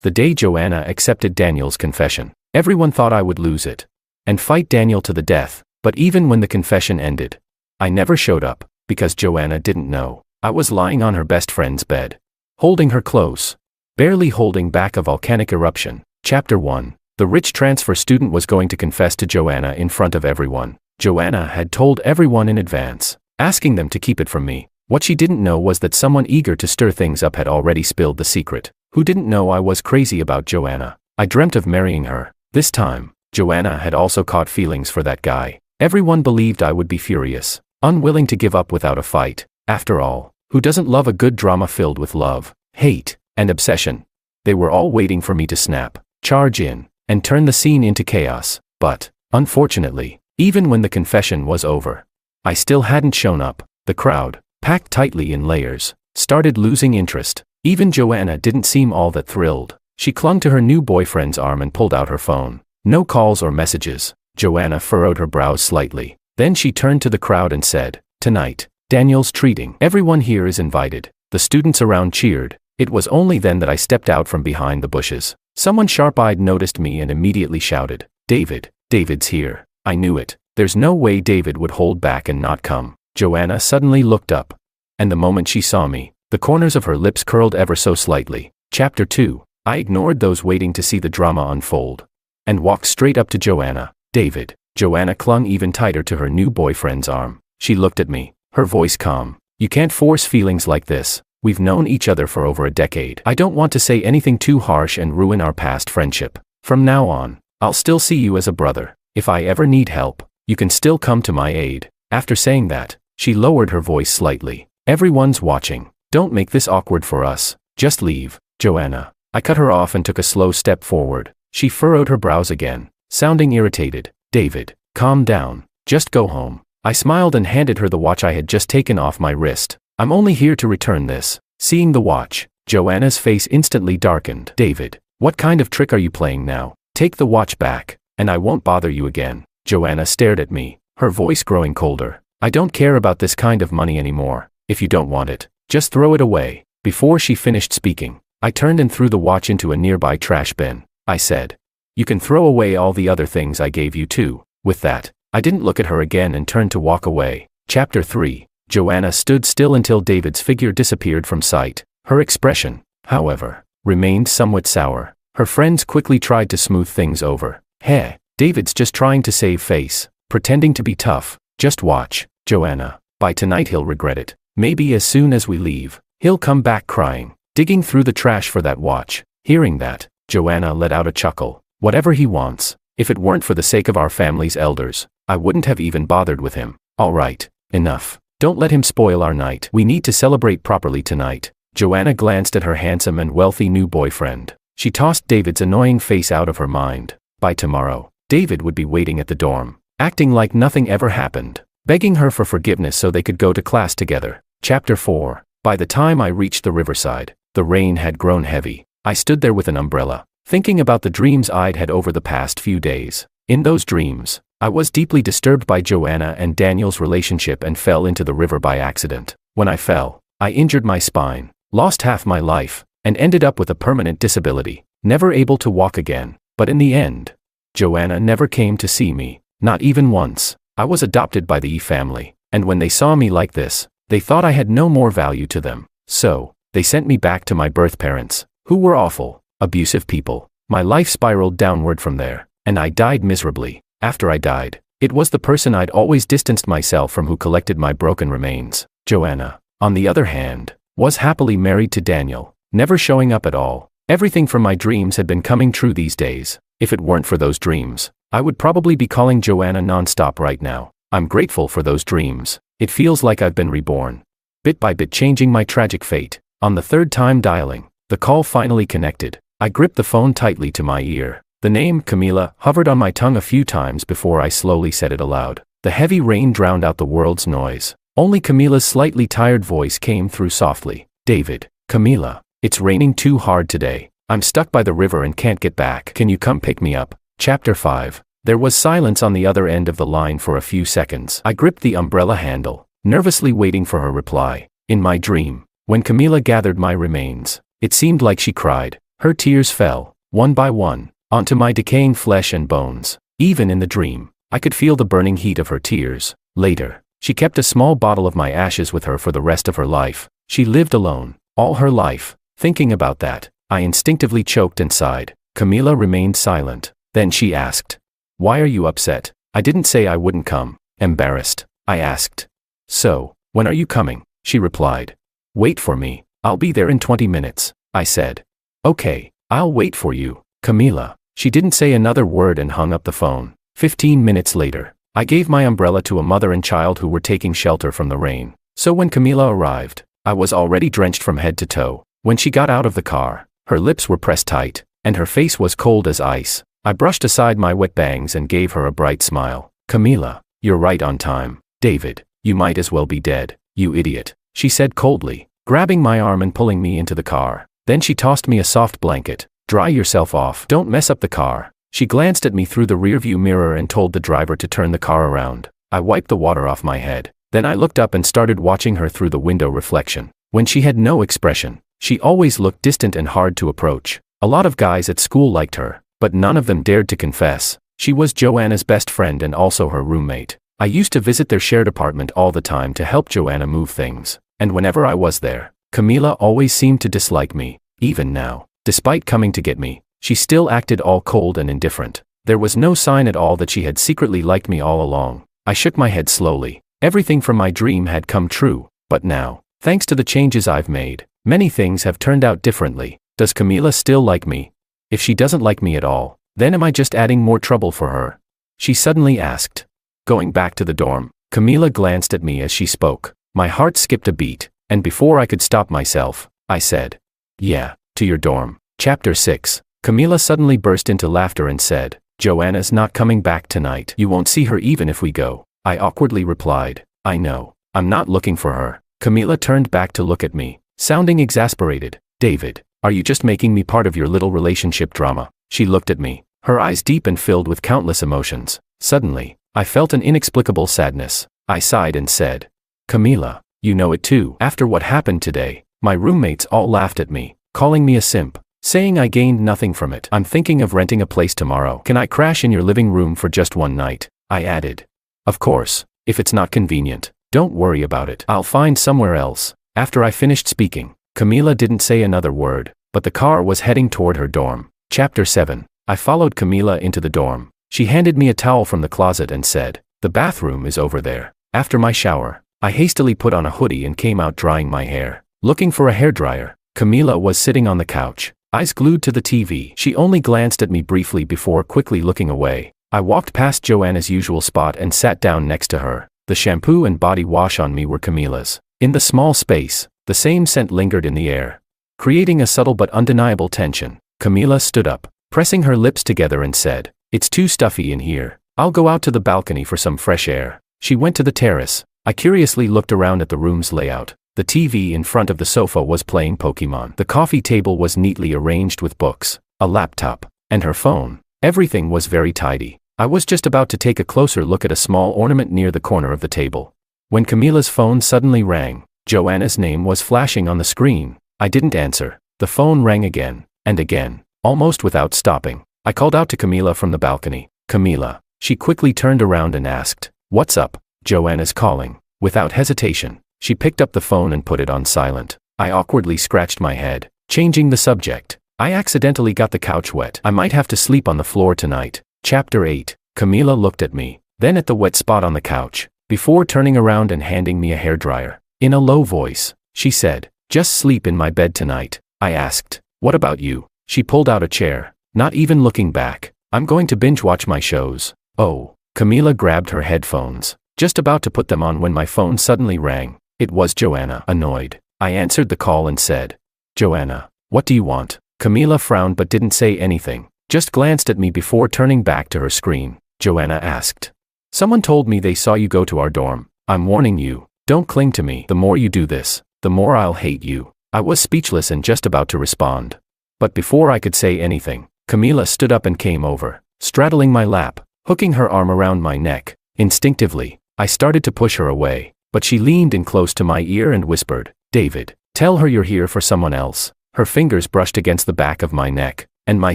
The day Joanna accepted Daniel's confession, everyone thought I would lose it and fight Daniel to the death, but even when the confession ended, I never showed up, because Joanna didn't know. I was lying on her best friend's bed, holding her close, barely holding back a volcanic eruption. Chapter 1. The rich transfer student was going to confess to Joanna in front of everyone. Joanna had told everyone in advance, asking them to keep it from me. What she didn't know was that someone eager to stir things up had already spilled the secret. Who didn't know I was crazy about Joanna? I dreamt of marrying her. This time, Joanna had also caught feelings for that guy. Everyone believed I would be furious, unwilling to give up without a fight. After all, who doesn't love a good drama filled with love, hate, and obsession? They were all waiting for me to snap, charge in, and turn the scene into chaos. But, unfortunately, even when the confession was over, I still hadn't shown up. The crowd, packed tightly in layers, started losing interest. Even Joanna didn't seem all that thrilled. She clung to her new boyfriend's arm and pulled out her phone. No calls or messages. Joanna furrowed her brows slightly. Then she turned to the crowd and said, "Tonight, Daniel's treating. Everyone here is invited." The students around cheered. It was only then that I stepped out from behind the bushes. Someone sharp-eyed noticed me and immediately shouted, "David, David's here." I knew it. There's no way David would hold back and not come. Joanna suddenly looked up, and the moment she saw me, the corners of her lips curled ever so slightly. Chapter 2. I ignored those waiting to see the drama unfold, and walked straight up to Joanna. "David." Joanna clung even tighter to her new boyfriend's arm. She looked at me, her voice calm. "You can't force feelings like this. We've known each other for over a decade. I don't want to say anything too harsh and ruin our past friendship. From now on, I'll still see you as a brother. If I ever need help, you can still come to my aid." After saying that, she lowered her voice slightly. "Everyone's watching. Don't make this awkward for us. Just leave, Joanna." I cut her off and took a slow step forward. She furrowed her brows again, sounding irritated. "David, calm down. Just go home." I smiled and handed her the watch I had just taken off my wrist. "I'm only here to return this." Seeing the watch, Joanna's face instantly darkened. "David, what kind of trick are you playing now? Take the watch back, and I won't bother you again." Joanna stared at me, her voice growing colder. "I don't care about this kind of money anymore. If you don't want it, just throw it away." Before she finished speaking, I turned and threw the watch into a nearby trash bin. I said, "You can throw away all the other things I gave you too." With that, I didn't look at her again and turned to walk away. Chapter 3. Joanna stood still until David's figure disappeared from sight. Her expression, however, remained somewhat sour. Her friends quickly tried to smooth things over. "Hey, David's just trying to save face, pretending to be tough. Just watch, Joanna. By tonight he'll regret it. Maybe as soon as we leave, he'll come back crying, digging through the trash for that watch." Hearing that, Joanna let out a chuckle. "Whatever he wants. If it weren't for the sake of our family's elders, I wouldn't have even bothered with him. All right, enough. Don't let him spoil our night. We need to celebrate properly tonight." Joanna glanced at her handsome and wealthy new boyfriend. She tossed David's annoying face out of her mind. By tomorrow, David would be waiting at the dorm, acting like nothing ever happened, begging her for forgiveness so they could go to class together. Chapter 4. By the time I reached the riverside, the rain had grown heavy. I stood there with an umbrella, thinking about the dreams I'd had over the past few days. In those dreams, I was deeply disturbed by Joanna and Daniel's relationship and fell into the river by accident. When I fell, I injured my spine, lost half my life, and ended up with a permanent disability, never able to walk again. But in the end, Joanna never came to see me, not even once. I was adopted by the E family, and when they saw me like this, they thought I had no more value to them. So, they sent me back to my birth parents, who were awful, abusive people. My life spiraled downward from there, and I died miserably. After I died, it was the person I'd always distanced myself from who collected my broken remains. Joanna, on the other hand, was happily married to Daniel, never showing up at all. Everything from my dreams had been coming true these days. If it weren't for those dreams, I would probably be calling Joanna nonstop right now. I'm grateful for those dreams. It feels like I've been reborn, bit by bit changing my tragic fate. On the third time dialing, the call finally connected. I gripped the phone tightly to my ear. The name, Camila, hovered on my tongue a few times before I slowly said it aloud. The heavy rain drowned out the world's noise. Only Camila's slightly tired voice came through softly. "David, Camila, it's raining too hard today. I'm stuck by the river and can't get back. Can you come pick me up?" Chapter 5. There was silence on the other end of the line for a few seconds. I gripped the umbrella handle, nervously waiting for her reply. In my dream, when Camila gathered my remains, it seemed like she cried. Her tears fell, one by one, onto my decaying flesh and bones. Even in the dream, I could feel the burning heat of her tears. Later, she kept a small bottle of my ashes with her for the rest of her life. She lived alone, all her life. Thinking about that, I instinctively choked and sighed. Camila remained silent. Then she asked, "Why are you upset?" I didn't say I wouldn't come. Embarrassed, I asked, "So, when are you coming?" She replied, "Wait for me, I'll be there in 20 minutes, I said. "Okay, I'll wait for you, Camila." She didn't say another word and hung up the phone. 15 minutes later, I gave my umbrella to a mother and child who were taking shelter from the rain. So when Camila arrived, I was already drenched from head to toe. When she got out of the car, her lips were pressed tight, and her face was cold as ice. I brushed aside my wet bangs and gave her a bright smile. "Camila, you're right on time. David, you might as well be dead, you idiot," she said coldly, grabbing my arm and pulling me into the car. Then she tossed me a soft blanket. "Dry yourself off. Don't mess up the car." She glanced at me through the rearview mirror and told the driver to turn the car around. I wiped the water off my head. Then I looked up and started watching her through the window reflection. When she had no expression, she always looked distant and hard to approach. A lot of guys at school liked her, but none of them dared to confess. She was Joanna's best friend and also her roommate. I used to visit their shared apartment all the time to help Joanna move things, and whenever I was there, Camila always seemed to dislike me. Even now, despite coming to get me, she still acted all cold and indifferent. There was no sign at all that she had secretly liked me all along. I shook my head slowly. Everything from my dream had come true, but now, thanks to the changes I've made, many things have turned out differently. Does Camila still like me? If she doesn't like me at all, then am I just adding more trouble for her? She suddenly asked. Going back to the dorm, Camila glanced at me as she spoke. My heart skipped a beat, and before I could stop myself, I said, "Yeah, to your dorm." Chapter 6. Camila suddenly burst into laughter and said, "Joanna's not coming back tonight. You won't see her even if we go." I awkwardly replied, "I know. I'm not looking for her." Camila turned back to look at me, sounding exasperated. "David, are you just making me part of your little relationship drama?" She looked at me, her eyes deep and filled with countless emotions. Suddenly, I felt an inexplicable sadness. I sighed and said, "Camila, you know it too. After what happened today, my roommates all laughed at me, calling me a simp, saying I gained nothing from it. I'm thinking of renting a place tomorrow. Can I crash in your living room for just one night?" I added. "Of course, if it's not convenient. Don't worry about it. I'll find somewhere else." After I finished speaking, Camila didn't say another word, but the car was heading toward her dorm. Chapter 7. I followed Camila into the dorm. She handed me a towel from the closet and said, "The bathroom is over there." After my shower, I hastily put on a hoodie and came out drying my hair. Looking for a hairdryer, Camila was sitting on the couch, eyes glued to the TV. She only glanced at me briefly before quickly looking away. I walked past Joanna's usual spot and sat down next to her. The shampoo and body wash on me were Camila's. In the small space, the same scent lingered in the air, creating a subtle but undeniable tension. Camila stood up, pressing her lips together and said, "It's too stuffy in here. I'll go out to the balcony for some fresh air." She went to the terrace. I curiously looked around at the room's layout. The TV in front of the sofa was playing Pokemon. The coffee table was neatly arranged with books, a laptop, and her phone. Everything was very tidy. I was just about to take a closer look at a small ornament near the corner of the table, when Camila's phone suddenly rang. Joanna's name was flashing on the screen. I didn't answer. The phone rang again, and again, almost without stopping. I called out to Camila from the balcony. "Camila." She quickly turned around and asked, "What's up?" "Joanna's calling." Without hesitation, she picked up the phone and put it on silent. I awkwardly scratched my head, changing the subject. "I accidentally got the couch wet. I might have to sleep on the floor tonight." Chapter 8. Camila looked at me, then at the wet spot on the couch, before turning around and handing me a hairdryer. In a low voice, she said, "Just sleep in my bed tonight." I asked, "What about you?" She pulled out a chair, not even looking back. "I'm going to binge watch my shows." "Oh." Camila grabbed her headphones, just about to put them on when my phone suddenly rang. It was Joanna. Annoyed, I answered the call and said, "Joanna, what do you want?" Camila frowned but didn't say anything, just glanced at me before turning back to her screen. Joanna asked, "Someone told me they saw you go to our dorm. I'm warning you, don't cling to me. The more you do this, the more I'll hate you." I was speechless and just about to respond. But before I could say anything, Camila stood up and came over, straddling my lap, hooking her arm around my neck. Instinctively, I started to push her away, but she leaned in close to my ear and whispered, "David, tell her you're here for someone else." Her fingers brushed against the back of my neck, and my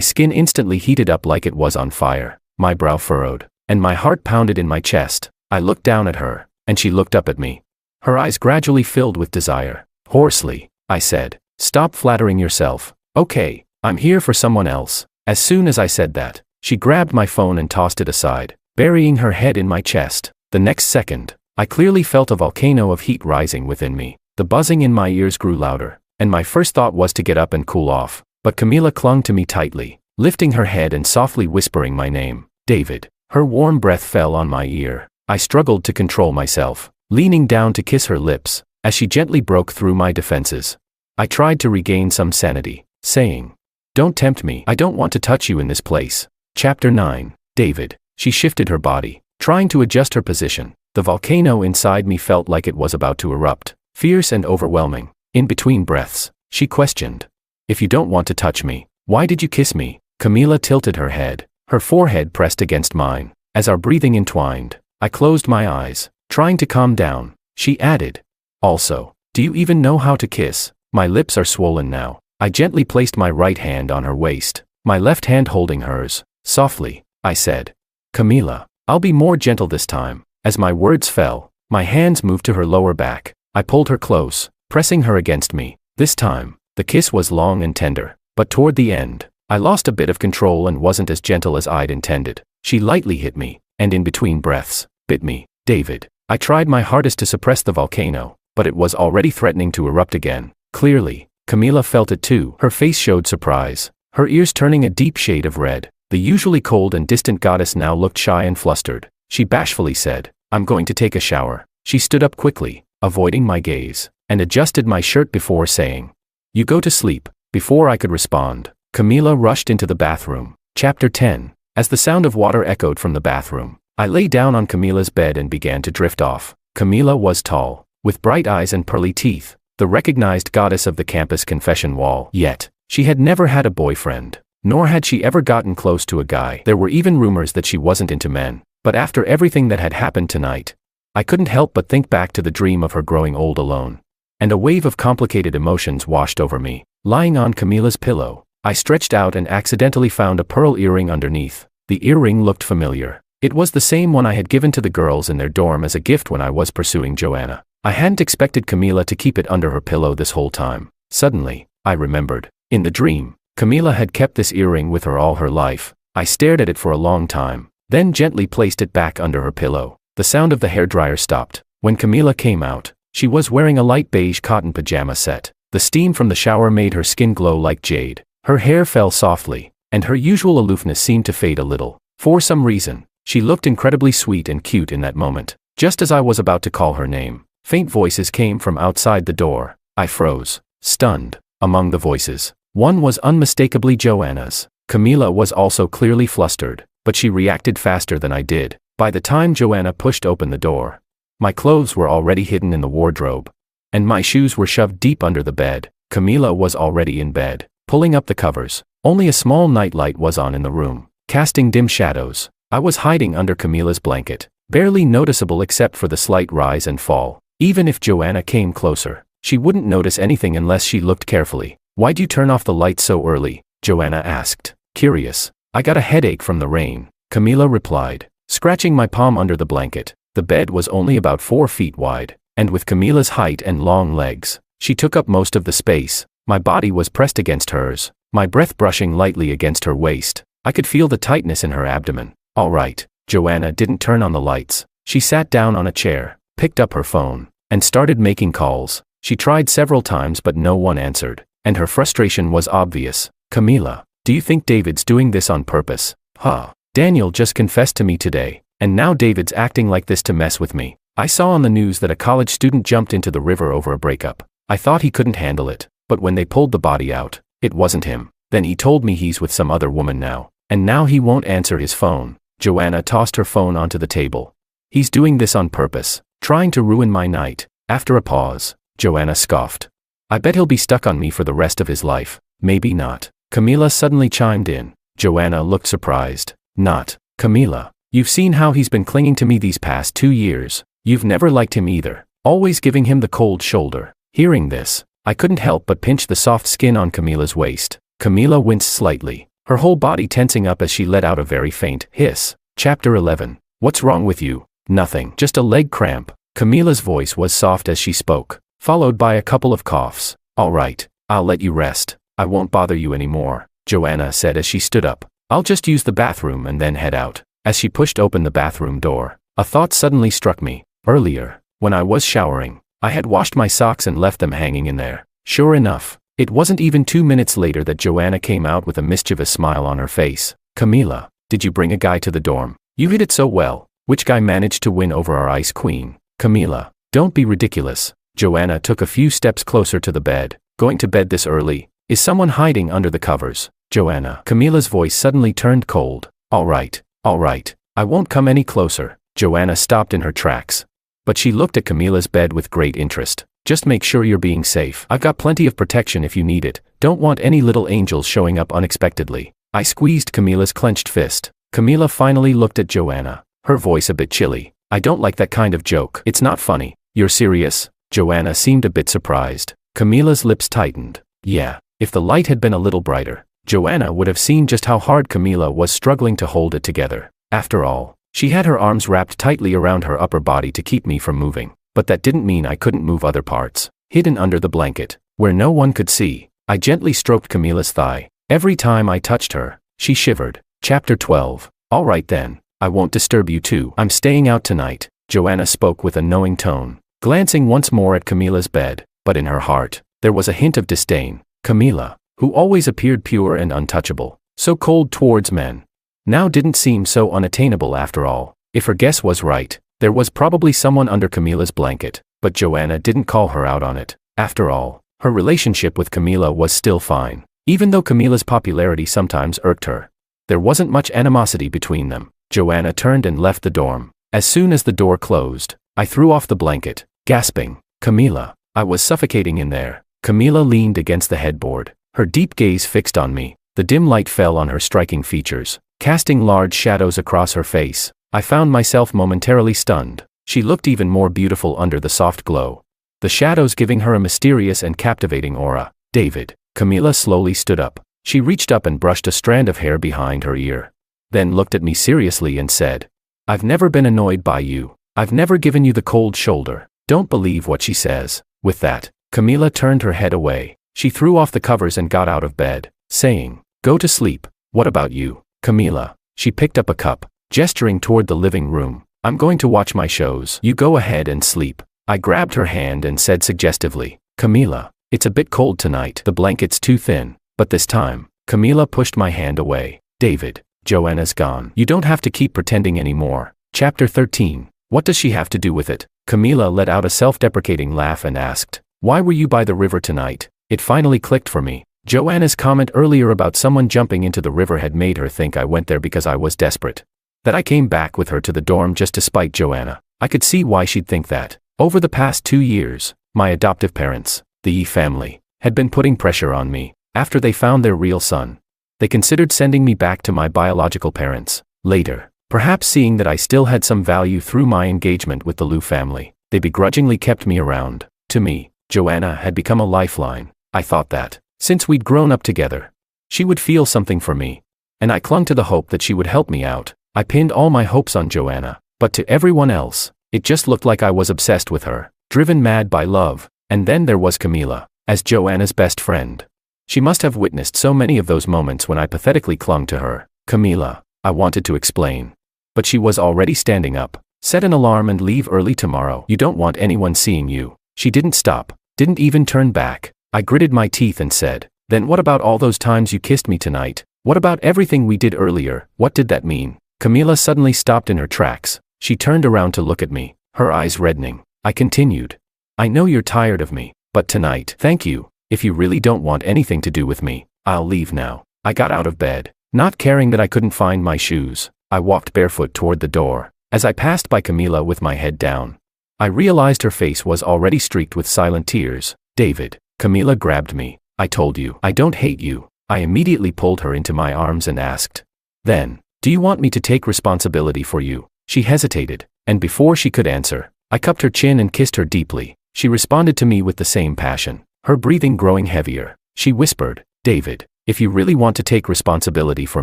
skin instantly heated up like it was on fire. My brow furrowed, and my heart pounded in my chest. I looked down at her, and she looked up at me. Her eyes gradually filled with desire. Hoarsely, I said, "Stop flattering yourself. Okay, I'm here for someone else." As soon as I said that, she grabbed my phone and tossed it aside, burying her head in my chest. The next second, I clearly felt a volcano of heat rising within me. The buzzing in my ears grew louder, and my first thought was to get up and cool off. But Camila clung to me tightly, lifting her head and softly whispering my name, "David." Her warm breath fell on my ear. I struggled to control myself, leaning down to kiss her lips, as she gently broke through my defenses. I tried to regain some sanity, saying, "Don't tempt me. I don't want to touch you in this place." Chapter 9. David. She shifted her body, trying to adjust her position. The volcano inside me felt like it was about to erupt, fierce and overwhelming. In between breaths, she questioned, "If you don't want to touch me, why did you kiss me?" Camila tilted her head, her forehead pressed against mine. As our breathing entwined, I closed my eyes, trying to calm down. She added, "Also, do you even know how to kiss?" My lips are swollen now. I gently placed my right hand on her waist, my left hand holding hers. Softly, I said, "Camila, I'll be more gentle this time." As my words fell, my hands moved to her lower back. I pulled her close, pressing her against me. This time, the kiss was long and tender, but toward the end, I lost a bit of control and wasn't as gentle as I'd intended. She lightly hit me, and in between breaths, bit me. "David." I tried my hardest to suppress the volcano, but it was already threatening to erupt again. Clearly, Camila felt it too. Her face showed surprise, her ears turning a deep shade of red. The usually cold and distant goddess now looked shy and flustered. She bashfully said, "I'm going to take a shower." She stood up quickly, avoiding my gaze, and adjusted my shirt before saying, "You go to sleep." Before I could respond, Camila rushed into the bathroom. Chapter 10. As the sound of water echoed from the bathroom, I lay down on Camila's bed and began to drift off. Camila was tall, with bright eyes and pearly teeth, the recognized goddess of the campus confession wall. Yet, she had never had a boyfriend, nor had she ever gotten close to a guy. There were even rumors that she wasn't into men. But after everything that had happened tonight, I couldn't help but think back to the dream of her growing old alone. And a wave of complicated emotions washed over me. Lying on Camila's pillow, I stretched out and accidentally found a pearl earring underneath. The earring looked familiar. It was the same one I had given to the girls in their dorm as a gift when I was pursuing Joanna. I hadn't expected Camila to keep it under her pillow this whole time. Suddenly, I remembered. In the dream, Camila had kept this earring with her all her life. I stared at it for a long time, then gently placed it back under her pillow. The sound of the hairdryer stopped. When Camila came out, she was wearing a light beige cotton pajama set. The steam from the shower made her skin glow like jade. Her hair fell softly, and her usual aloofness seemed to fade a little. For some reason, she looked incredibly sweet and cute in that moment. Just as I was about to call her name, faint voices came from outside the door. I froze, stunned. Among the voices, one was unmistakably Joanna's. Camila was also clearly flustered, but she reacted faster than I did. By the time Joanna pushed open the door, my clothes were already hidden in the wardrobe, and my shoes were shoved deep under the bed. Camila was already in bed, pulling up the covers. Only a small nightlight was on in the room, casting dim shadows. I was hiding under Camila's blanket, barely noticeable except for the slight rise and fall. Even if Joanna came closer, she wouldn't notice anything unless she looked carefully. "Why'd you turn off the light so early?" Joanna asked, curious. "I got a headache from the rain," Camila replied, scratching my palm under the blanket. The bed was only about 4 feet wide, and with Camila's height and long legs, she took up most of the space. My body was pressed against hers, my breath brushing lightly against her waist. I could feel the tightness in her abdomen. "All right." Joanna didn't turn on the lights. She sat down on a chair, picked up her phone, and started making calls. She tried several times but no one answered, and her frustration was obvious. "Camila, do you think David's doing this on purpose?" "Huh. Daniel just confessed to me today, and now David's acting like this to mess with me. I saw on the news that a college student jumped into the river over a breakup. I thought he couldn't handle it, but when they pulled the body out, it wasn't him. Then he told me he's with some other woman now, and now he won't answer his phone." Joanna tossed her phone onto the table. "He's doing this on purpose, trying to ruin my night." After a pause, Joanna scoffed. "I bet he'll be stuck on me for the rest of his life." "Maybe not." Camila suddenly chimed in. Joanna looked surprised. "Not, Camila. You've seen how he's been clinging to me these past 2 years. You've never liked him either, always giving him the cold shoulder." Hearing this, I couldn't help but pinch the soft skin on Camilla's waist. Camilla winced slightly, her whole body tensing up as she let out a very faint hiss. Chapter 11. What's wrong with you? Nothing, just a leg cramp. Camilla's voice was soft as she spoke, followed by a couple of coughs. All right, I'll let you rest. I won't bother you anymore, Joanna said as she stood up. I'll just use the bathroom and then head out. As she pushed open the bathroom door, a thought suddenly struck me. Earlier, when I was showering, I had washed my socks and left them hanging in there. Sure enough, it wasn't even 2 minutes later that Joanna came out with a mischievous smile on her face. Camilla, did you bring a guy to the dorm? You hit it so well. Which guy managed to win over our ice queen? Camilla, don't be ridiculous. Joanna took a few steps closer to the bed. Going to bed this early? Is someone hiding under the covers? Joanna. Camilla's voice suddenly turned cold. All right, I won't come any closer. Joanna stopped in her tracks. But she looked at Camilla's bed with great interest. Just make sure you're being safe. I've got plenty of protection if you need it. Don't want any little angels showing up unexpectedly. I squeezed Camilla's clenched fist. Camilla finally looked at Joanna, her voice a bit chilly. I don't like that kind of joke. It's not funny. You're serious? Joanna seemed a bit surprised. Camilla's lips tightened. Yeah, if the light had been a little brighter, Joanna would have seen just how hard Camilla was struggling to hold it together. After all, she had her arms wrapped tightly around her upper body to keep me from moving. But that didn't mean I couldn't move other parts. Hidden under the blanket, where no one could see, I gently stroked Camilla's thigh. Every time I touched her, she shivered. Chapter 12. All right then, I won't disturb you too. I'm staying out tonight, Joanna spoke with a knowing tone, glancing once more at Camilla's bed, but in her heart, there was a hint of disdain. Camilla, who always appeared pure and untouchable, so cold towards men, now didn't seem so unattainable after all. If her guess was right, there was probably someone under Camilla's blanket, but Joanna didn't call her out on it. After all, her relationship with Camilla was still fine, even though Camilla's popularity sometimes irked her. There wasn't much animosity between them. Joanna turned and left the dorm. As soon as the door closed, I threw off the blanket, gasping, Camilla. I was suffocating in there. Camilla leaned against the headboard, her deep gaze fixed on me. The dim light fell on her striking features, casting large shadows across her face. I found myself momentarily stunned. She looked even more beautiful under the soft glow, the shadows giving her a mysterious and captivating aura. David. Camilla slowly stood up. She reached up and brushed a strand of hair behind her ear, then looked at me seriously and said, I've never been annoyed by you. I've never given you the cold shoulder. Don't believe what she says. With that, Camilla turned her head away. She threw off the covers and got out of bed, saying, Go to sleep. What about you, Camilla? She picked up a cup, gesturing toward the living room. I'm going to watch my shows. You go ahead and sleep. I grabbed her hand and said suggestively, Camilla, it's a bit cold tonight. The blanket's too thin. But this time, Camilla pushed my hand away. David, Joanna's gone. You don't have to keep pretending anymore. Chapter 13. What does she have to do with it? Camilla let out a self-deprecating laugh and asked, Why were you by the river tonight? It finally clicked for me. Joanna's comment earlier about someone jumping into the river had made her think I went there because I was desperate. That I came back with her to the dorm just to spite Joanna. I could see why she'd think that. Over the past 2 years, my adoptive parents, the Yi family, had been putting pressure on me. After they found their real son, they considered sending me back to my biological parents. Later, perhaps seeing that I still had some value through my engagement with the Liu family, they begrudgingly kept me around. To me, Joanna had become a lifeline. I thought that, since we'd grown up together, she would feel something for me, and I clung to the hope that she would help me out. I pinned all my hopes on Joanna, but to everyone else, it just looked like I was obsessed with her, driven mad by love. And then there was Camilla, as Joanna's best friend. She must have witnessed so many of those moments when I pathetically clung to her. Camilla, I wanted to explain. But she was already standing up. Set an alarm and leave early tomorrow. You don't want anyone seeing you. She didn't stop, didn't even turn back. I gritted my teeth and said, Then what about all those times you kissed me tonight? What about everything we did earlier? What did that mean? Camilla suddenly stopped in her tracks. She turned around to look at me, her eyes reddening. I continued, I know you're tired of me, but tonight, thank you. If you really don't want anything to do with me, I'll leave now. I got out of bed, not caring that I couldn't find my shoes. I walked barefoot toward the door. As I passed by Camilla with my head down, I realized her face was already streaked with silent tears. David, Camilla grabbed me. I told you, I don't hate you. I immediately pulled her into my arms and asked, Then, do you want me to take responsibility for you? She hesitated, and before she could answer, I cupped her chin and kissed her deeply. She responded to me with the same passion. her breathing growing heavier. She whispered, "David, if you really want to take responsibility for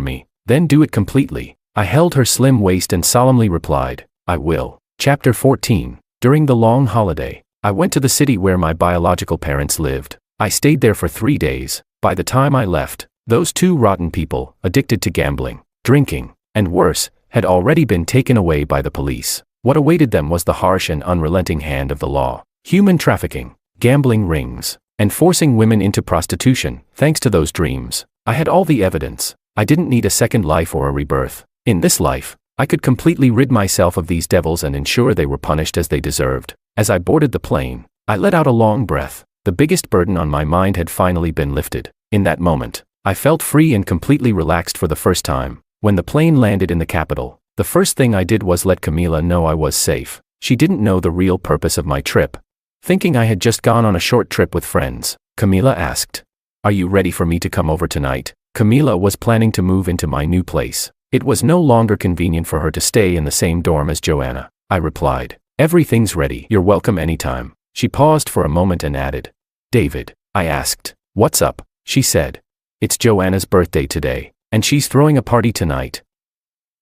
me, then do it completely." I held her slim waist and solemnly replied, "I will." Chapter 14. During the long holiday, I went to the city where my biological parents lived. I stayed there for 3 days. By the time I left, those two rotten people, addicted to gambling, drinking, and worse, had already been taken away by the police. What awaited them was the harsh and unrelenting hand of the law. Human trafficking, gambling rings, and forcing women into prostitution. Thanks to those dreams, I had all the evidence. I didn't need a second life or a rebirth. In this life, I could completely rid myself of these devils and ensure they were punished as they deserved. As I boarded the plane, I let out a long breath. The biggest burden on my mind had finally been lifted. In that moment, I felt free and completely relaxed for the first time. When the plane landed in the capital, the first thing I did was let Camila know I was safe. She didn't know the real purpose of my trip. Thinking I had just gone on a short trip with friends, Camila asked, "Are you ready for me to come over tonight?" Camila was planning to move into my new place. It was no longer convenient for her to stay in the same dorm as Joanna. I replied, "Everything's ready. You're welcome anytime." She paused for a moment and added, "David," I asked, "what's up?" She said, "It's Joanna's birthday today, and she's throwing a party tonight.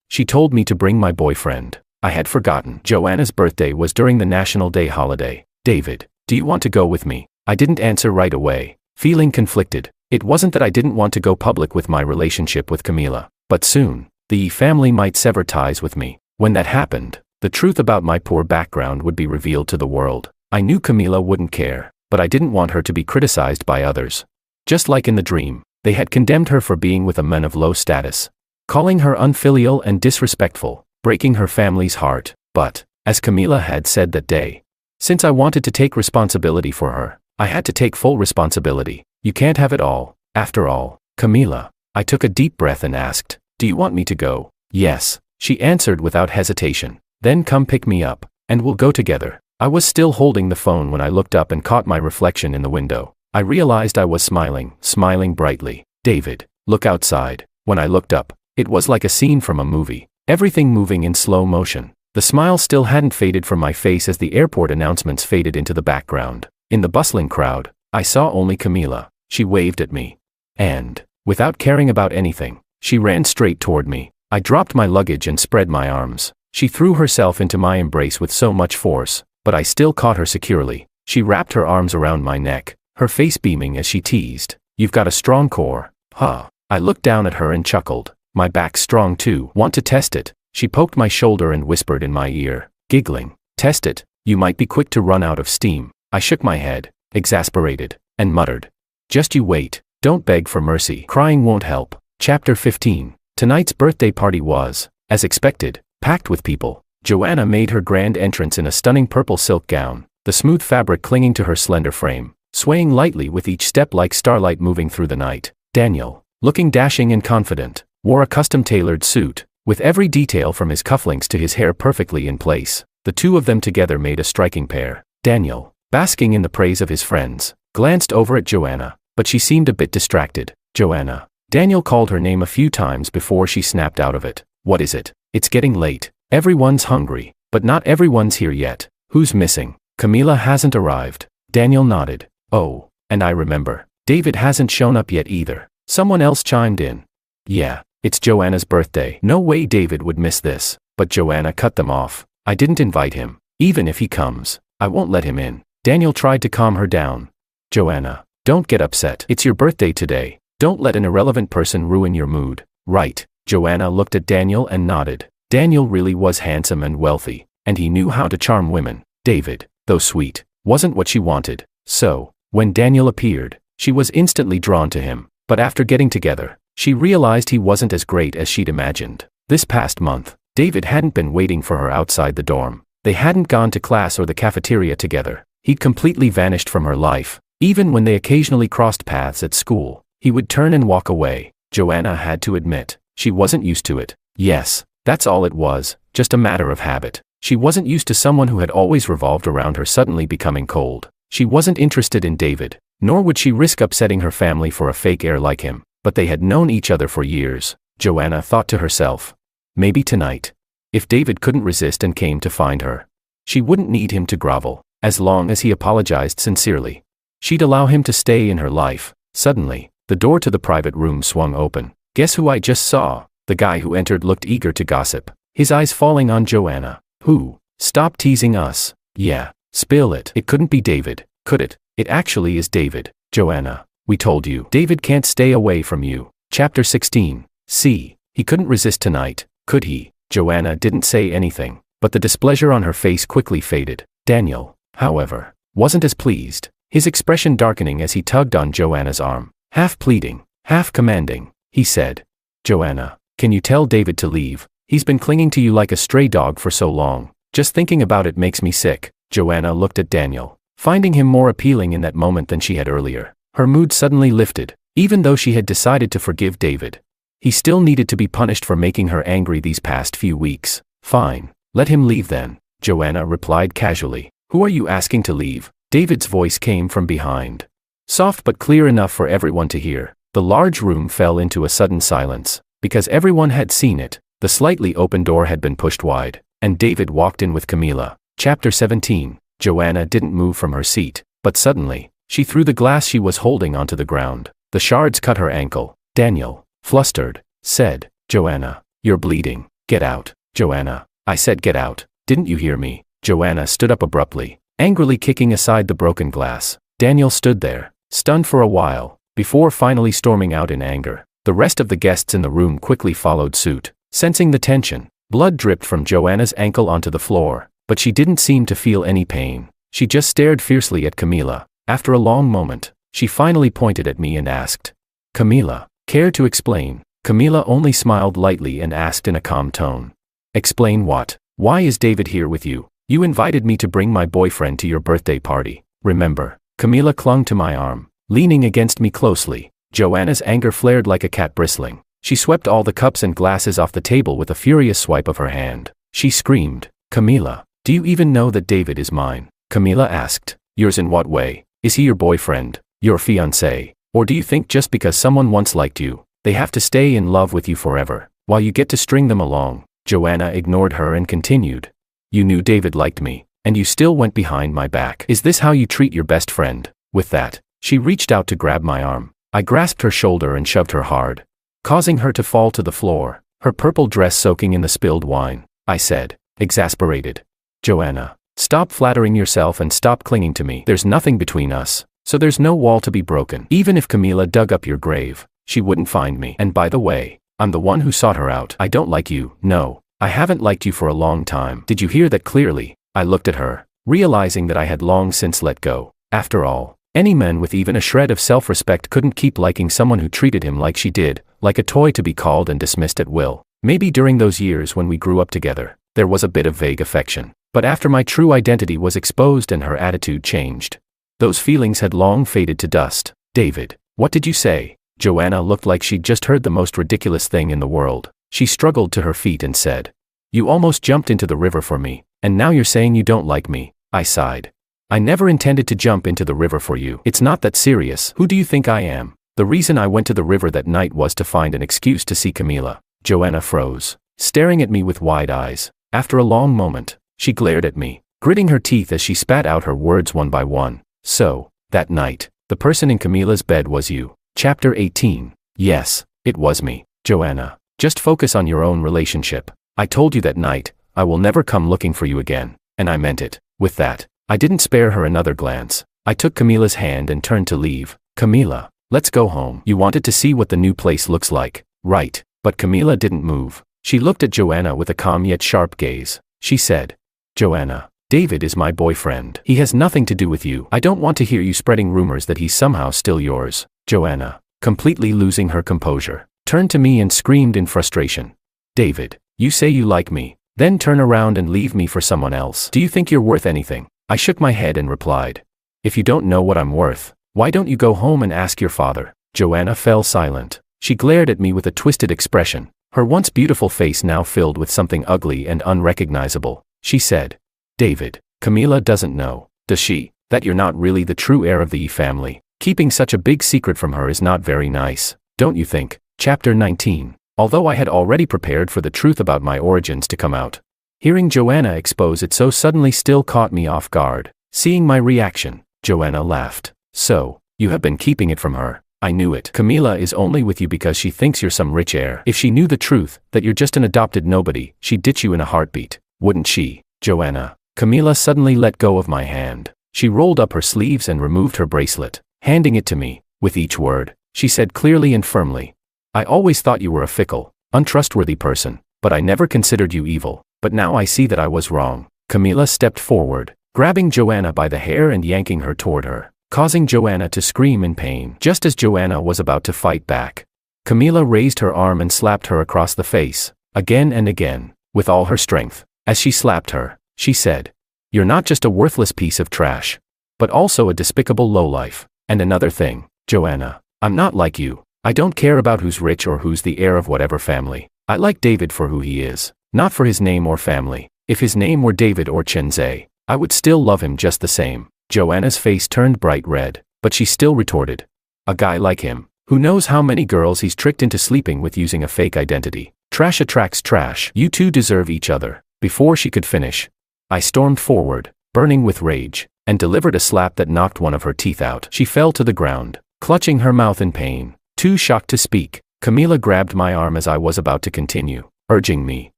She told me to bring my boyfriend." I had forgotten. Joanna's birthday was during the National Day holiday. "David, do you want to go with me?" I didn't answer right away, feeling conflicted. It wasn't that I didn't want to go public with my relationship with Camila, but soon, the family might sever ties with me. When that happened, the truth about my poor background would be revealed to the world. I knew Camila wouldn't care, but I didn't want her to be criticized by others. Just like in the dream, they had condemned her for being with a man of low status, calling her unfilial and disrespectful, breaking her family's heart. But, as Camila had said that day, since I wanted to take responsibility for her, I had to take full responsibility. You can't have it all. After all, Camila. I took a deep breath and asked, "Do you want me to go?" "Yes," she answered without hesitation. "Then come pick me up, and we'll go together." I was still holding the phone when I looked up and caught my reflection in the window. I realized I was smiling brightly. "David, look outside." When I looked up, it was like a scene from a movie, everything moving in slow motion. The smile still hadn't faded from my face as the airport announcements faded into the background. In the bustling crowd, I saw only Camila. She waved at me. And, without caring about anything, she ran straight toward me. I dropped my luggage and spread my arms. She threw herself into my embrace with so much force, but I still caught her securely. She wrapped her arms around my neck, her face beaming as she teased, "You've got a strong core, huh?" I looked down at her and chuckled. "My back's strong too. Want to test it?" She poked my shoulder and whispered in my ear, giggling, "Test it. You might be quick to run out of steam." I shook my head, exasperated, and muttered, "Just you wait. Don't beg for mercy. Crying won't help." Chapter 15. Tonight's birthday party was, as expected, packed with people. Joanna made her grand entrance in a stunning purple silk gown, the smooth fabric clinging to her slender frame, swaying lightly with each step like starlight moving through the night. Daniel, looking dashing and confident, wore a custom-tailored suit, with every detail from his cufflinks to his hair perfectly in place. The two of them together made a striking pair. Daniel, basking in the praise of his friends, glanced over at Joanna, but she seemed a bit distracted. "Joanna." Daniel called her name a few times before she snapped out of it. "What is it?" "It's getting late. Everyone's hungry, but not everyone's here yet." "Who's missing?" "Camila hasn't arrived." Daniel nodded. "Oh, and I remember. David hasn't shown up yet either." Someone else chimed in. "Yeah, it's Joanna's birthday. No way David would miss this." But Joanna cut them off. "I didn't invite him. Even if he comes, I won't let him in." Daniel tried to calm her down. "Joanna, don't get upset. It's your birthday today. Don't let an irrelevant person ruin your mood." "Right." Joanna looked at Daniel and nodded. Daniel really was handsome and wealthy, and he knew how to charm women. David, though sweet, wasn't what she wanted. So, when Daniel appeared, she was instantly drawn to him. But after getting together, she realized he wasn't as great as she'd imagined. This past month, David hadn't been waiting for her outside the dorm. They hadn't gone to class or the cafeteria together. He'd completely vanished from her life. Even when they occasionally crossed paths at school, he would turn and walk away. Joanna had to admit, she wasn't used to it. Yes, that's all it was, just a matter of habit. She wasn't used to someone who had always revolved around her suddenly becoming cold. She wasn't interested in David, nor would she risk upsetting her family for a fake heir like him. But they had known each other for years. Joanna thought to herself, maybe tonight, if David couldn't resist and came to find her, she wouldn't need him to grovel, as long as he apologized sincerely. she'd allow him to stay in her life. Suddenly, the door to the private room swung open. Guess who I just saw? The guy who entered looked eager to gossip, his eyes falling on Joanna. Who? Stop teasing us. Yeah, spill it. It couldn't be David, could it? It actually is David. Joanna, we told you. David can't stay away from you. Chapter 16. See, he couldn't resist tonight, could he? Joanna didn't say anything, but the displeasure on her face quickly faded. Daniel, however, wasn't as pleased, his expression darkening as he tugged on Joanna's arm. Half pleading, half commanding, he said, Joanna, can you tell David to leave? He's been clinging to you like a stray dog for so long. Just thinking about it makes me sick. Joanna looked at Daniel, finding him more appealing in that moment than she had earlier. Her mood suddenly lifted, even though she had decided to forgive David. He still needed to be punished for making her angry these past few weeks. Fine, let him leave then, Joanna replied casually. Who are you asking to leave? David's voice came from behind. Soft but clear enough for everyone to hear. The large room fell into a sudden silence, because everyone had seen it. The slightly open door had been pushed wide, and David walked in with Camila. Chapter 17. Joanna didn't move from her seat, but suddenly, she threw the glass she was holding onto the ground. The shards cut her ankle. Daniel, flustered, said, Joanna, you're bleeding. Get out. Joanna, I said get out. Didn't you hear me? Joanna stood up abruptly, angrily kicking aside the broken glass. Daniel stood there, stunned for a while, before finally storming out in anger. The rest of the guests in the room quickly followed suit. Sensing the tension, blood dripped from Joanna's ankle onto the floor, but she didn't seem to feel any pain. She just stared fiercely at Camila. After a long moment, she finally pointed at me and asked, Camila, care to explain? Camila only smiled lightly and asked in a calm tone. Explain what? Why is David here with you? You invited me to bring my boyfriend to your birthday party. Remember? Camila clung to my arm, leaning against me closely. Joanna's anger flared like a cat bristling. She swept all the cups and glasses off the table with a furious swipe of her hand. She screamed, Camila, do you even know that David is mine? Camila asked, yours in what way? Is he your boyfriend, your fiancé? Or do you think just because someone once liked you, they have to stay in love with you forever, while you get to string them along? Joanna ignored her and continued. You knew David liked me, and you still went behind my back. Is this how you treat your best friend? With that, she reached out to grab my arm. I grasped her shoulder and shoved her hard, causing her to fall to the floor, her purple dress soaking in the spilled wine. I said, exasperated, Joanna, stop flattering yourself and stop clinging to me. There's nothing between us, so there's no wall to be broken. Even if Camila dug up your grave, she wouldn't find me. And by the way, I'm the one who sought her out. I don't like you. No, I haven't liked you for a long time. Did you hear that clearly? I looked at her, realizing that I had long since let go. After all, any man with even a shred of self-respect couldn't keep liking someone who treated him like she did, like a toy to be called and dismissed at will. Maybe during those years when we grew up together, there was a bit of vague affection. But after my true identity was exposed and her attitude changed, those feelings had long faded to dust. David, what did you say? Joanna looked like she'd just heard the most ridiculous thing in the world. She struggled to her feet and said, you almost jumped into the river for me, and now you're saying you don't like me. I sighed. I never intended to jump into the river for you. It's not that serious. Who do you think I am? The reason I went to the river that night was to find an excuse to see Camila. Joanna froze, staring at me with wide eyes. After a long moment, she glared at me, gritting her teeth as she spat out her words one by one. So, that night, the person in Camila's bed was you. Chapter 18. Yes, it was me. Joanna, just focus on your own relationship. I told you that night, I will never come looking for you again, and I meant it. With that, I didn't spare her another glance. I took Camila's hand and turned to leave. Camila, let's go home. You wanted to see what the new place looks like, right? But Camila didn't move. She looked at Joanna with a calm yet sharp gaze. She said, Joanna, David is my boyfriend. He has nothing to do with you. I don't want to hear you spreading rumors that he's somehow still yours. Joanna, completely losing her composure, turned to me and screamed in frustration. David, you say you like me, then turn around and leave me for someone else. Do you think you're worth anything? I shook my head and replied, if you don't know what I'm worth, why don't you go home and ask your father? Joanna fell silent. She glared at me with a twisted expression, her once beautiful face now filled with something ugly and unrecognizable. She said, David, Camila doesn't know, does she, that you're not really the true heir of the family? Keeping such a big secret from her is not very nice, don't you think? Chapter 19. Although I had already prepared for the truth about my origins to come out, hearing Joanna expose it so suddenly still caught me off guard. Seeing my reaction, Joanna laughed. So, you have been keeping it from her. I knew it. Camila is only with you because she thinks you're some rich heir. If she knew the truth, that you're just an adopted nobody, she'd ditch you in a heartbeat, wouldn't she, Joanna? Camila suddenly let go of my hand. She rolled up her sleeves and removed her bracelet, handing it to me. With each word, she said clearly and firmly, I always thought you were a fickle, untrustworthy person, but I never considered you evil. But now I see that I was wrong. Camila stepped forward, grabbing Joanna by the hair and yanking her toward her, causing Joanna to scream in pain. Just as Joanna was about to fight back, Camila raised her arm and slapped her across the face, again and again, with all her strength. As she slapped her, she said, You're not just a worthless piece of trash, but also a despicable lowlife. And another thing, Joanna, I'm not like you. I don't care about who's rich or who's the heir of whatever family. I like David for who he is, not for his name or family. If his name were David or Chenze, I would still love him just the same. Joanna's face turned bright red, but she still retorted, A guy like him, who knows how many girls he's tricked into sleeping with using a fake identity. Trash attracts trash. You two deserve each other. Before she could finish, I stormed forward, burning with rage, and delivered a slap that knocked one of her teeth out. She fell to the ground, clutching her mouth in pain. Too shocked to speak, Camila grabbed my arm as I was about to continue, urging me,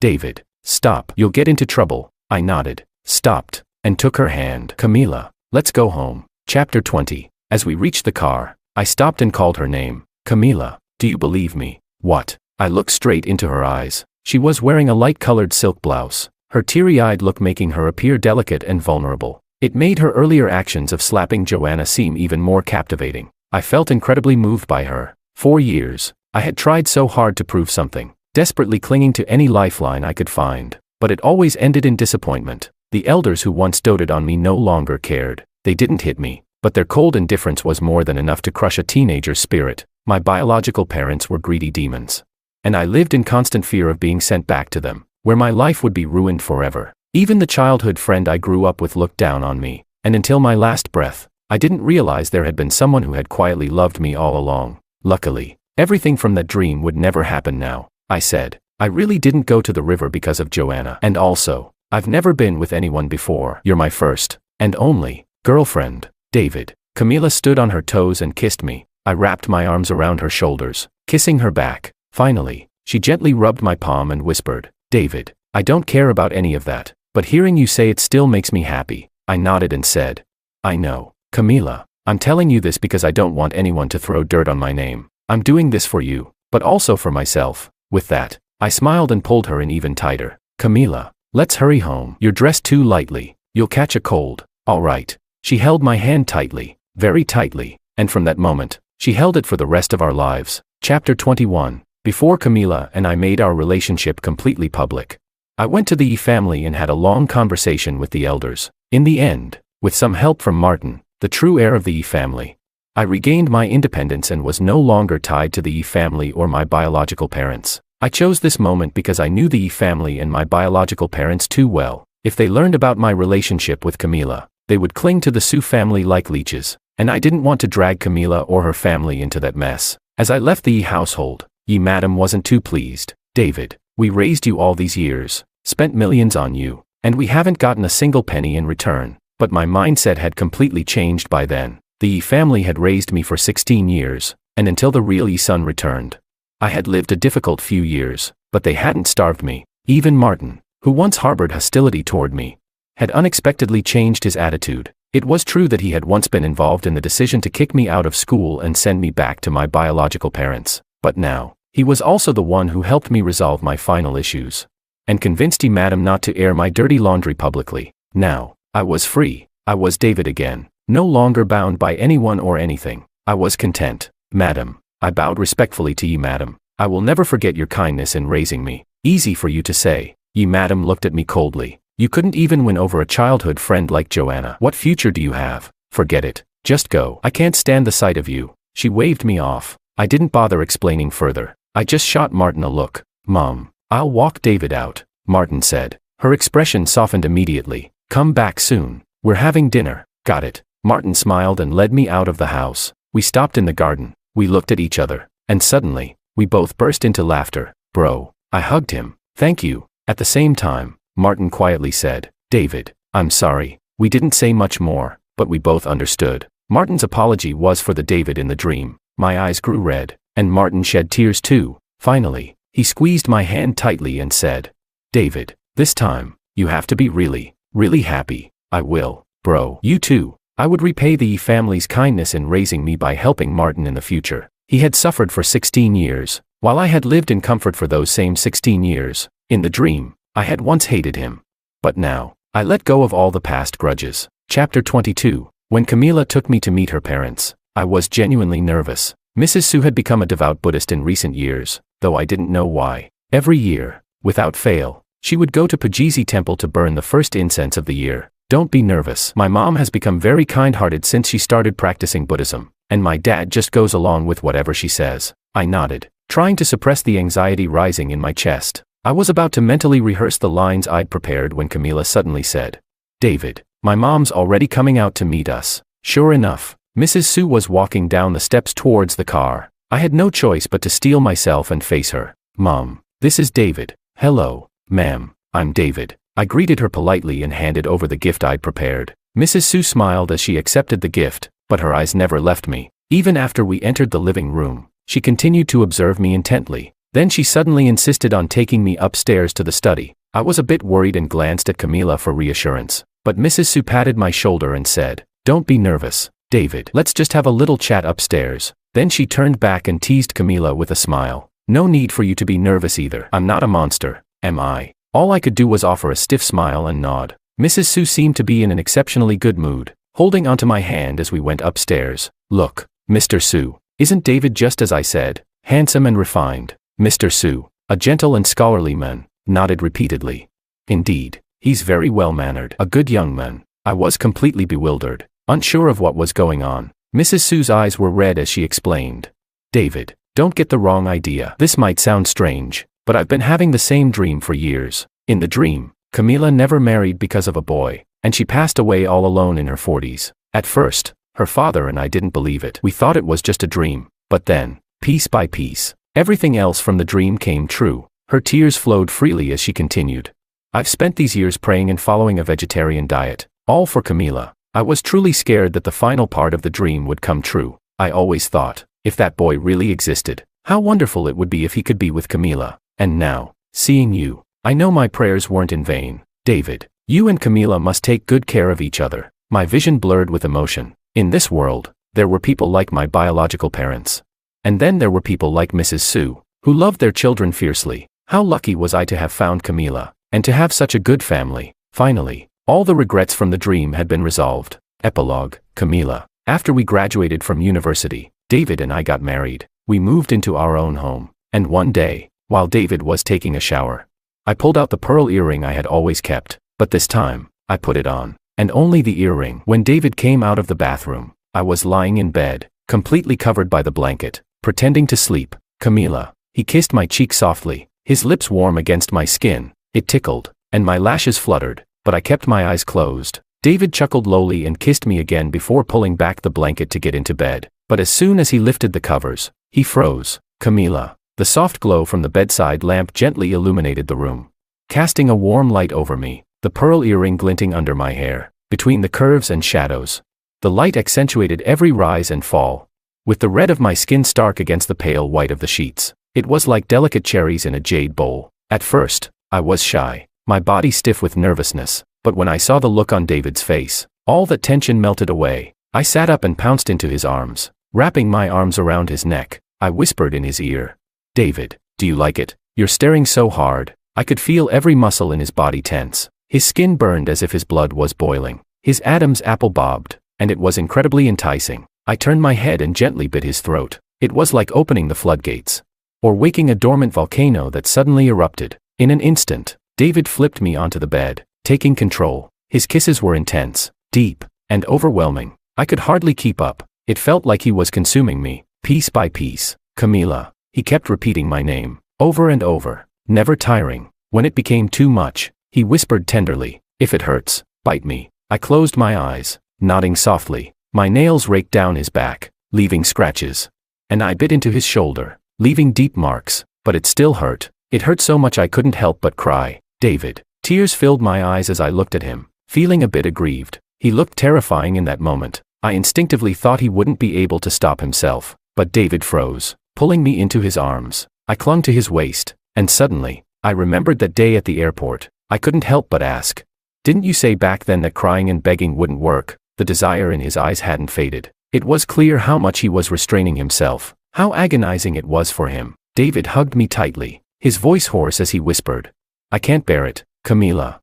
David, stop. You'll get into trouble. I nodded, stopped, and took her hand. Camila, let's go home. Chapter 20. As we reached the car, I stopped and called her name. Camila, do you believe me? What? I looked straight into her eyes. She was wearing a light-colored silk blouse, her teary-eyed look making her appear delicate and vulnerable. It made her earlier actions of slapping Joanna seem even more captivating. I felt incredibly moved by her. For years, I had tried so hard to prove something, desperately clinging to any lifeline I could find, but it always ended in disappointment. The elders who once doted on me no longer cared. They didn't hit me, but their cold indifference was more than enough to crush a teenager's spirit. My biological parents were greedy demons, and I lived in constant fear of being sent back to them, where my life would be ruined forever. Even the childhood friend I grew up with looked down on me, and until my last breath, I didn't realize there had been someone who had quietly loved me all along. Luckily, everything from that dream would never happen now. I said, I really didn't go to the river because of Joanna. And also, I've never been with anyone before. You're my first, and only, girlfriend, David. Camila stood on her toes and kissed me. I wrapped my arms around her shoulders, kissing her back. Finally, she gently rubbed my palm and whispered, David, I don't care about any of that, but hearing you say it still makes me happy. I nodded and said, I know. Camila, I'm telling you this because I don't want anyone to throw dirt on my name. I'm doing this for you, but also for myself. With that, I smiled and pulled her in even tighter. Camila, let's hurry home. You're dressed too lightly. You'll catch a cold. All right. She held my hand tightly, very tightly, and from that moment, she held it for the rest of our lives. Chapter 21. Before Camila and I made our relationship completely public, I went to the Yi family and had a long conversation with the elders. In the end, with some help from Martin, the true heir of the Yi family, I regained my independence and was no longer tied to the Yi family or my biological parents. I chose this moment because I knew the Yi family and my biological parents too well. If they learned about my relationship with Camila, they would cling to the Su family like leeches, and I didn't want to drag Camila or her family into that mess. As I left the Yi household, Yi madam wasn't too pleased. David, we raised you all these years, spent millions on you, and we haven't gotten a single penny in return. But my mindset had completely changed by then. The Yi family had raised me for 16 years, and until the real Yi son returned, I had lived a difficult few years, but they hadn't starved me. Even Martin, who once harbored hostility toward me, had unexpectedly changed his attitude. It was true that he had once been involved in the decision to kick me out of school and send me back to my biological parents, but now, he was also the one who helped me resolve my final issues, and convinced Yi madam not to air my dirty laundry publicly. Now, I was free. I was David again, no longer bound by anyone or anything. I was content. Madam, I bowed respectfully to Yi madam. I will never forget your kindness in raising me. Easy for you to say. Yi madam looked at me coldly. You couldn't even win over a childhood friend like Joanna. What future do you have? Forget it. Just go. I can't stand the sight of you. She waved me off. I didn't bother explaining further. I just shot Martin a look. Mom, I'll walk David out, Martin said. Her expression softened immediately. Come back soon. We're having dinner. Got it. Martin smiled and led me out of the house. We stopped in the garden. We looked at each other, and suddenly, we both burst into laughter. Bro. I hugged him. Thank you. At the same time, Martin quietly said, David, I'm sorry. We didn't say much more, but we both understood. Martin's apology was for the David in the dream. My eyes grew red, and Martin shed tears too. Finally, he squeezed my hand tightly and said, "David, this time, you have to be really, really happy." "I will, bro." "You too." I would repay the family's kindness in raising me by helping Martin in the future. He had suffered for 16 years, while I had lived in comfort for those same 16 years. In the dream, I had once hated him. But now, I let go of all the past grudges. Chapter 22. When Camila took me to meet her parents, I was genuinely nervous. Mrs. Su had become a devout Buddhist in recent years, though I didn't know why. Every year, without fail, she would go to Pajisi Temple to burn the first incense of the year. "Don't be nervous. My mom has become very kind-hearted since she started practicing Buddhism, and my dad just goes along with whatever she says." I nodded, trying to suppress the anxiety rising in my chest. I was about to mentally rehearse the lines I'd prepared when Camila suddenly said, "David, my mom's already coming out to meet us." Sure enough, Mrs. Su was walking down the steps towards the car. I had no choice but to steel myself and face her. "Mom, this is David." "Hello, ma'am, I'm David." I greeted her politely and handed over the gift I'd prepared. Mrs. Su smiled as she accepted the gift, but her eyes never left me. Even after we entered the living room, she continued to observe me intently. Then she suddenly insisted on taking me upstairs to the study. I was a bit worried and glanced at Camila for reassurance, but Mrs. Su patted my shoulder and said, "Don't be nervous, David. Let's just have a little chat upstairs." Then she turned back and teased Camila with a smile. "No need for you to be nervous either. I'm not a monster, am I?" All I could do was offer a stiff smile and nod. Mrs. Su seemed to be in an exceptionally good mood, holding onto my hand as we went upstairs. "Look, Mr. Su, isn't David just as I said? Handsome and refined?" Mr. Su, a gentle and scholarly man, nodded repeatedly. "Indeed, he's very well-mannered. A good young man." I was completely bewildered, unsure of what was going on. Mrs. Su's eyes were red as she explained. "David, don't get the wrong idea. This might sound strange, but I've been having the same dream for years." In the dream, Camila never married because of a boy, and she passed away all alone in her 40s. At first, her father and I didn't believe it. We thought it was just a dream, but then, piece by piece, everything else from the dream came true. Her tears flowed freely as she continued. "I've spent these years praying and following a vegetarian diet, all for Camila. I was truly scared that the final part of the dream would come true. I always thought, if that boy really existed, how wonderful it would be if he could be with Camila. And now, seeing you, I know my prayers weren't in vain. David, you and Camila must take good care of each other." My vision blurred with emotion. In this world, there were people like my biological parents. And then there were people like Mrs. Su, who loved their children fiercely. How lucky was I to have found Camila, and to have such a good family. Finally, all the regrets from the dream had been resolved. Epilogue. Camila. After we graduated from university, David and I got married. We moved into our own home. And one day, while David was taking a shower, I pulled out the pearl earring I had always kept, but this time, I put it on, and only the earring. When David came out of the bathroom, I was lying in bed, completely covered by the blanket, pretending to sleep. "Camila." He kissed my cheek softly, his lips warm against my skin. It tickled, and my lashes fluttered, but I kept my eyes closed. David chuckled lowly and kissed me again before pulling back the blanket to get into bed. But as soon as he lifted the covers, he froze. "Camila." The soft glow from the bedside lamp gently illuminated the room, casting a warm light over me, the pearl earring glinting under my hair, between the curves and shadows. The light accentuated every rise and fall, with the red of my skin stark against the pale white of the sheets. It was like delicate cherries in a jade bowl. At first, I was shy, my body stiff with nervousness, but when I saw the look on David's face, all that tension melted away. I sat up and pounced into his arms, wrapping my arms around his neck. I whispered in his ear, "David, do you like it? You're staring so hard." I could feel every muscle in his body tense. His skin burned as if his blood was boiling. His Adam's apple bobbed, and it was incredibly enticing. I turned my head and gently bit his throat. It was like opening the floodgates, or waking a dormant volcano that suddenly erupted. In an instant, David flipped me onto the bed, taking control. His kisses were intense, deep, and overwhelming. I could hardly keep up. It felt like he was consuming me, piece by piece. "Camila." He kept repeating my name, over and over, never tiring. When it became too much, he whispered tenderly, "If it hurts, bite me." I closed my eyes, nodding softly. My nails raked down his back, leaving scratches. And I bit into his shoulder, leaving deep marks, but it still hurt. It hurt so much I couldn't help but cry. "David." Tears filled my eyes as I looked at him, feeling a bit aggrieved. He looked terrifying in that moment. I instinctively thought he wouldn't be able to stop himself, but David froze, pulling me into his arms. I clung to his waist, and suddenly, I remembered that day at the airport. I couldn't help but ask, "Didn't you say back then that crying and begging wouldn't work?" The desire in his eyes hadn't faded. It was clear how much he was restraining himself, how agonizing it was for him. David hugged me tightly, his voice hoarse as he whispered, "I can't bear it, Camila."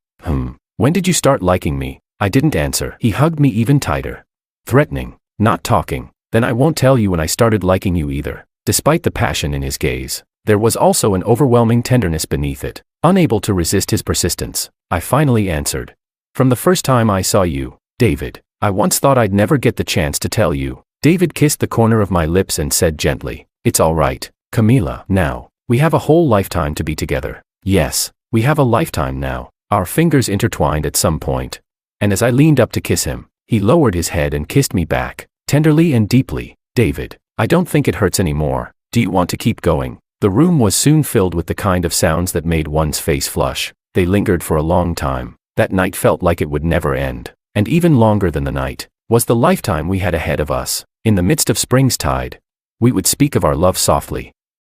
When did you start liking me?" I didn't answer. He hugged me even tighter, threatening, not talking. "Then I won't tell you when I started liking you either." Despite the passion in his gaze, there was also an overwhelming tenderness beneath it. Unable to resist his persistence, I finally answered. "From the first time I saw you, David, I once thought I'd never get the chance to tell you." David kissed the corner of my lips and said gently, "It's all right, Camila. Now, we have a whole lifetime to be together." Yes, we have a lifetime now. Our fingers intertwined at some point. And as I leaned up to kiss him, he lowered his head and kissed me back, tenderly and deeply. "David, I don't think it hurts anymore. Do you want to keep going?" The room was soon filled with the kind of sounds that made one's face flush. They lingered for a long time. That night felt like it would never end. And even longer than the night was the lifetime we had ahead of us. In the midst of spring's tide, we would speak of our love softly,